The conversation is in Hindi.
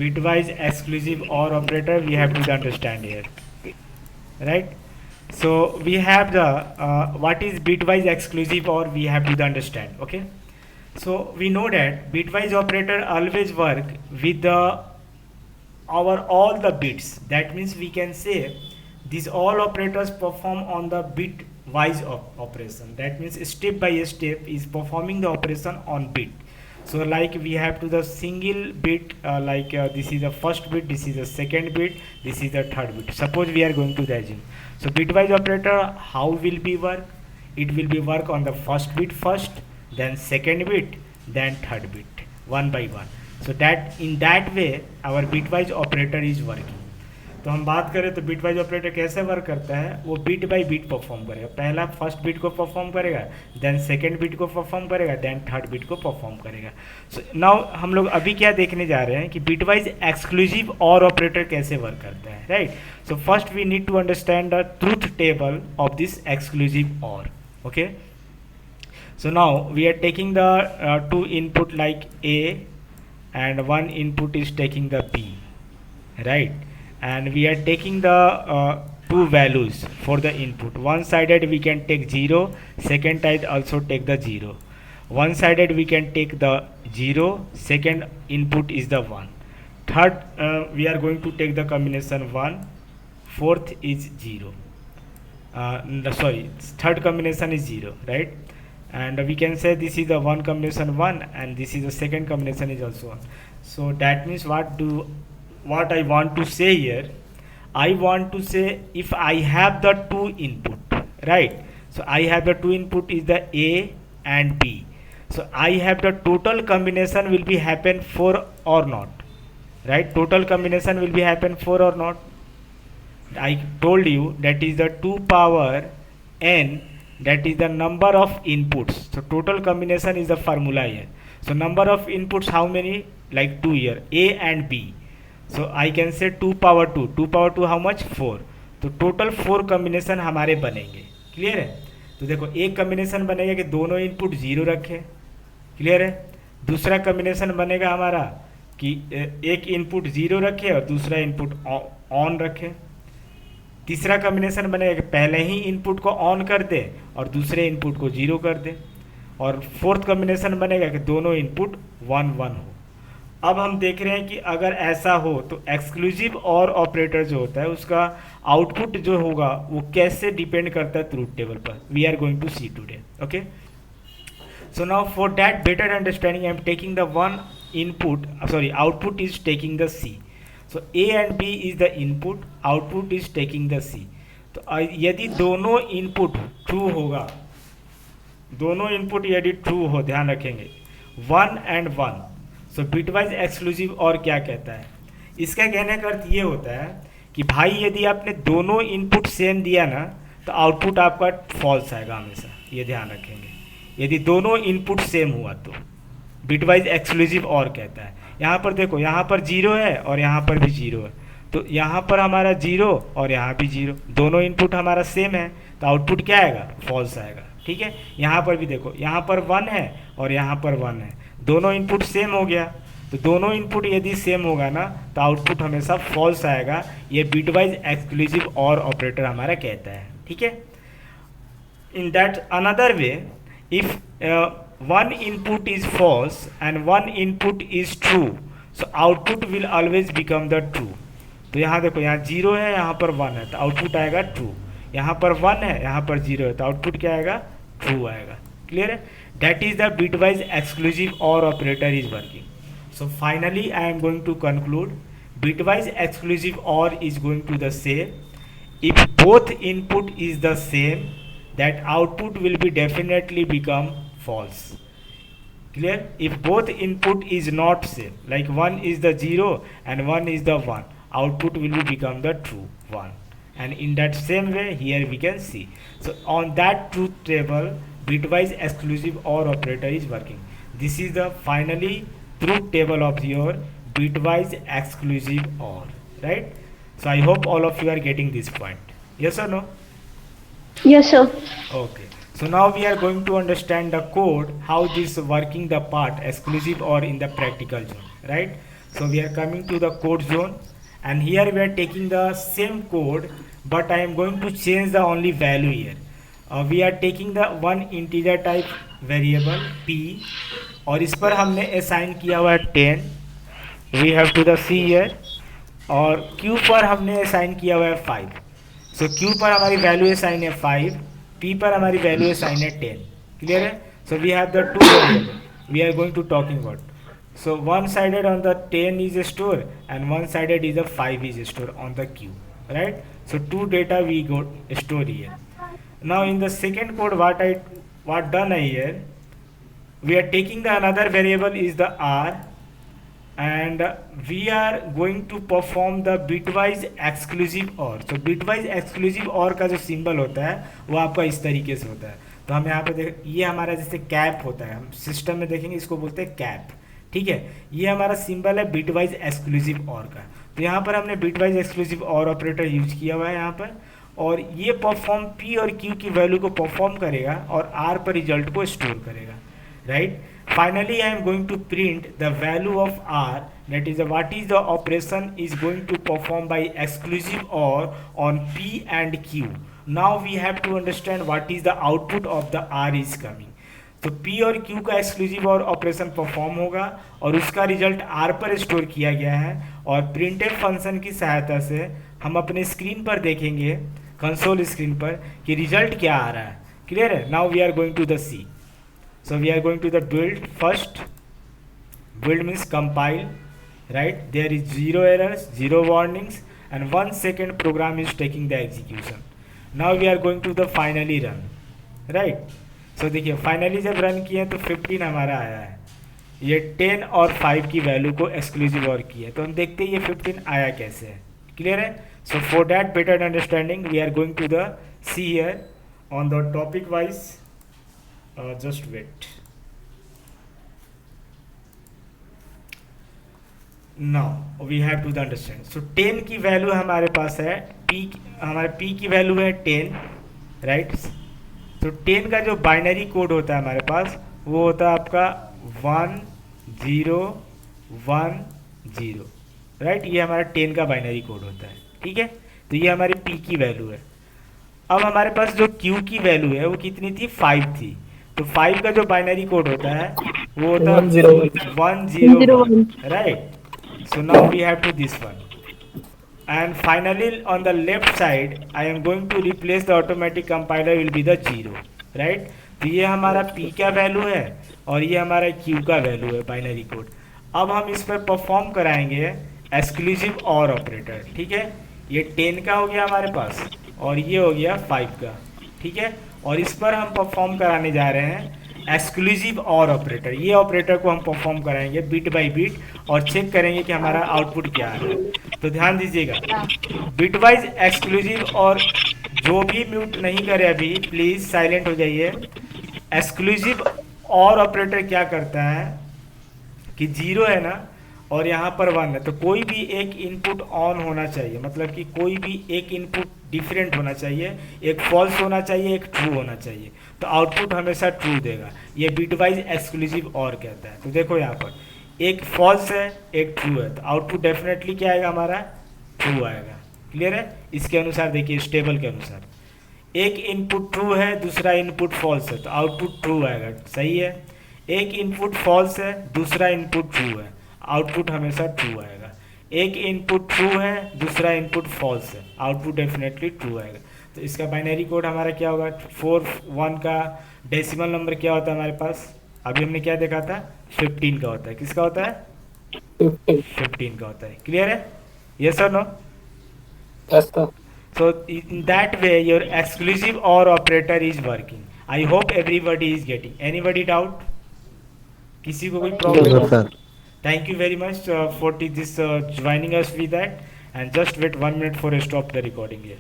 bitwise exclusive OR operator we have to understand here, right? So we have the what is bitwise exclusive OR we have to understand. Okay, so we know that bitwise operator always work with the our all the bits. That means we can say these all operators perform on the bit wise operation. That means step by step is performing the operation on bit. So like we have to the single bit, this is the first bit, this is the second bit, this is the third bit. Suppose we are going to the assume. So bitwise operator how will be work? It will be work on the first bit first, then second bit, then third bit, one by one. So that in that way our bitwise operator is working. तो हम बात करें तो बिटवाइज ऑपरेटर कैसे वर्क करता है, वो बिट बाय बिट परफॉर्म करेगा. पहला फर्स्ट बिट को परफॉर्म करेगा, देन सेकंड बिट को परफॉर्म करेगा, देन थर्ड बिट को परफॉर्म करेगा. सो नाउ हम लोग अभी क्या देखने जा रहे हैं कि बिटवाइज एक्सक्लूसिव और ऑपरेटर कैसे वर्क करता है, right. So first we need to understand the truth table of this exclusive or. Okay, so now we are taking the two input like A and one input is taking the B, right, and we are taking the two values for the input. One sided we can take 0, second side also take the 0. One sided we can take the 0, second input is the 1. Third we are going to take the combination 1, fourth is 0. Third combination is 0, right, and we can say this is the one combination 1 and this is the second combination is also 1. So that means what I want to say here, I want to say if I have the two input, right, so I have the two input is the A and B, so I have the total combination will be happen 4 or not, right, total combination will be happen 4 or not. I told you that is the 2 power n, that is the number of inputs. So total combination is the formula here. So number of inputs how many, like 2 here, A and B. So I can say 2 power 2, 2 power 2 how much, 4. तो टोटल 4 कम्बिनेशन हमारे बनेंगे. क्लियर है. तो देखो एक कम्बिनेशन बनेगा कि दोनों इनपुट 0 रखे. क्लियर है. दूसरा कम्बिनेशन बनेगा हमारा कि एक इनपुट 0 रखे और दूसरा इनपुट ऑन रखे. तीसरा कम्बिनेशन बनेगा कि पहले ही इनपुट को ऑन कर दे और दूसरे इनपुट को 0 कर दे. और फोर्थ कम्बिनेशन बनेगा कि दोनों इनपुट 1 1 हो. अब हम देख रहे हैं कि अगर ऐसा हो तो एक्सक्लूसिव और ऑपरेटर जो होता है उसका आउटपुट जो होगा वो कैसे डिपेंड करता है ट्रूथ टेबल पर. We are going to see today. Okay, so now for that better understanding I am taking the one input, output is taking the C. So A and B is the input, output is taking the C. तो यदि दोनों इनपुट ट्रू होगा, दोनों इनपुट यदि ट्रू हो, ध्यान रखेंगे 1 and 1, सो बिटवाइज एक्सक्लूसिव और क्या कहता है, इसका कहने का अर्थ ये होता है कि भाई यदि आपने दोनों इनपुट सेम दिया ना तो आउटपुट आपका फॉल्स आएगा हमेशा. ये ध्यान रखेंगे यदि दोनों इनपुट सेम हुआ तो बिटवाइज एक्सक्लूसिव और कहता है. यहाँ पर देखो, यहाँ पर 0 है और यहाँ पर भी 0 है, तो यहाँ पर हमारा 0 और यहाँ भी 0, दोनों इनपुट हमारा सेम है तो आउटपुट क्या आएगा, फॉल्स आएगा. ठीक है. यहाँ पर भी देखो, यहाँ पर 1 है और यहाँ पर 1 है, दोनों इनपुट सेम हो गया, तो दोनों इनपुट यदि सेम होगा ना तो आउटपुट हमेशा फॉल्स आएगा. ये बिटवाइज एक्सक्लूसिव और ऑपरेटर हमारा कहता है. ठीक है. In that another way, if one input is false and one input is true, so output will always become the true. तो यहाँ देखो, यहाँ 0 है, यहाँ पर 1 है, तो आउटपुट आएगा ट्रू. यहाँ पर 1 है, यहाँ पर 0 है, तो आउटपुट क्या आएगा, ट्रू आएगा. क्लियर है. That is the bitwise exclusive or operator is working. So finally I am going to conclude, bitwise exclusive or is going to the say if both input is the same, that output will be definitely become false. Clear. If both input is not same, like one is the 0 and one is the 1, output will be become the true 1. And in that same way here we can see. So on that truth table bitwise exclusive OR operator is working. This is the finally truth table of your bitwise exclusive OR, right? So I hope all of you are getting this point. Yes or no? Yes, sir. Okay. So now we are going to understand the code, how this working the part exclusive or in the practical zone, right? So we are coming to the code zone, and here we are taking the same code, but I am going to change the only value here. We are taking the one integer type variable p, और इस पर हमने assign किया हुआ है 10. We have to the c here, और q पर हमने assign किया हुआ है 5. So q पर हमारी वैल्यू assign है 5, p पर हमारी वैल्यू assign है 10. क्लियर है? So we have the two variable we are going to talking about. So one sided on the 10 is a store, and one sided is a 5 is a store on the q, right? So two data we got store here. Now in the second code, what done here, we are taking the another variable is the r, and we are going to perform the bitwise exclusive or. So bitwise exclusive or का जो सिंबल होता है वो आपका इस तरीके से होता है. तो हम यहाँ पे देख, ये हमारा जैसे कैप होता है, हम सिस्टम में देखेंगे इसको बोलते हैं कैप. ठीक है, ये हमारा सिंबल है बिटवाइज एक्सक्लूसिव और का. तो यहाँ पर हमने bitwise exclusive or operator use किया हुआ है यहाँ पर, और ये परफॉर्म पी और क्यू की वैल्यू को परफॉर्म करेगा और आर पर रिजल्ट को स्टोर करेगा, right. Finally, I am going to print the value of r, that is what is the operation is going to perform by exclusive or on p and q. Now we have to understand what is the output of the r is coming. तो p और q का एक्सक्लूसिव और ऑपरेशन परफॉर्म होगा और उसका रिजल्ट r पर स्टोर किया गया है, और प्रिंटफ फंक्शन की सहायता से हम अपने स्क्रीन पर देखेंगे, कंसोल स्क्रीन पर, कि रिजल्ट क्या आ रहा है. क्लियर है? Now we are going to the C. So we are going to the build first. Build means compile, right? There is 0 errors, 0 warnings, and 1 second program is taking the execution. Now we are going to the finally run, right? So देखिए finally जब run किए तो 15 हमारा आया है. ये 10 और 5 की वैल्यू को एक्सक्लूसिव और की है, तो हम देखते हैं ये 15 आया कैसे है. क्लियर है? So for that better understanding we are going to the see here on the topic wise. Just wait. Now we have to understand. So 10 की वैल्यू हमारे पास है, हमारे p की वैल्यू है 10, राइट. तो 10 का जो बाइनरी कोड होता है हमारे पास वो होता है आपका 1010, राइट. ये हमारा 10 का बाइनरी कोड होता है. ठीक है, तो ये हमारी p की वैल्यू है. अब हमारे पास जो q की वैल्यू है वो कितनी थी? 5 थी. तो 5 का जो बाइनरी कोड होता है वो होता है 101, right. So now we have to this one, and finally on the left side I am going to replace the automatic compiler will be the 0, right. तो ये हमारा p का वैल्यू है और ये हमारा q का वैल्यू है, बाइनरी कोड. अब हम इस पर परफॉर्म कराएंगे एक्सक्लूसिव और ऑपरेटर. ठीक है, ये 10 का हो गया हमारे पास और ये हो गया 5 का. ठीक है, और इस पर हम परफॉर्म कराने जा रहे हैं एक्सक्लूसिव और ऑपरेटर. ये ऑपरेटर को हम परफॉर्म कराएंगे बिट बाय बिट और चेक करेंगे कि हमारा आउटपुट क्या आ रहा है. तो ध्यान दीजिएगा, बिट वाइज एक्सक्लूसिव और जो भी म्यूट नहीं करे अभी प्लीज साइलेंट हो जाइए. एक्सक्लूसिव और ऑपरेटर क्या करता है कि 0 है ना और यहाँ पर 1 है, तो कोई भी एक इनपुट ऑन होना चाहिए, मतलब कि कोई भी एक इनपुट डिफरेंट होना चाहिए, एक फॉल्स होना चाहिए, एक ट्रू होना चाहिए, तो आउटपुट हमेशा ट्रू देगा. ये बिटवाइज एक्सक्लूसिव और कहता है. तो देखो यहाँ पर एक फॉल्स है एक ट्रू है, तो आउटपुट डेफिनेटली क्या आएगा? हमारा ट्रू आएगा. क्लियर है? इसके अनुसार देखिए, स्टेबल के अनुसार एक इनपुट ट्रू है दूसरा इनपुट फॉल्स है, तो आउटपुट ट्रू आएगा. सही है. एक इनपुट फॉल्स है दूसरा इनपुट ट्रू है, आउटपुट हमेशा ट्रू आएगा. एक इनपुट ट्रू है दूसरा इनपुट फॉल्स है, आउटपुट डेफिनेटली ट्रू आएगा. तो इसका बाइनरी कोड हमारा क्या होगा? 41 का डेसिमल नंबर क्या होता है हमारे पास? अभी हमने क्या देखा था? 15 का होता है. किसका होता है? 15 का होता है. क्लियर है? यस और no? Yes, sir. So in that way your exclusive OR operator is working. I hope everybody is getting. Anybody doubt? किसी को कोई problem? Yes, sir. Thank you very much for this joining us with that, and just wait 1 minute for stop the recording here.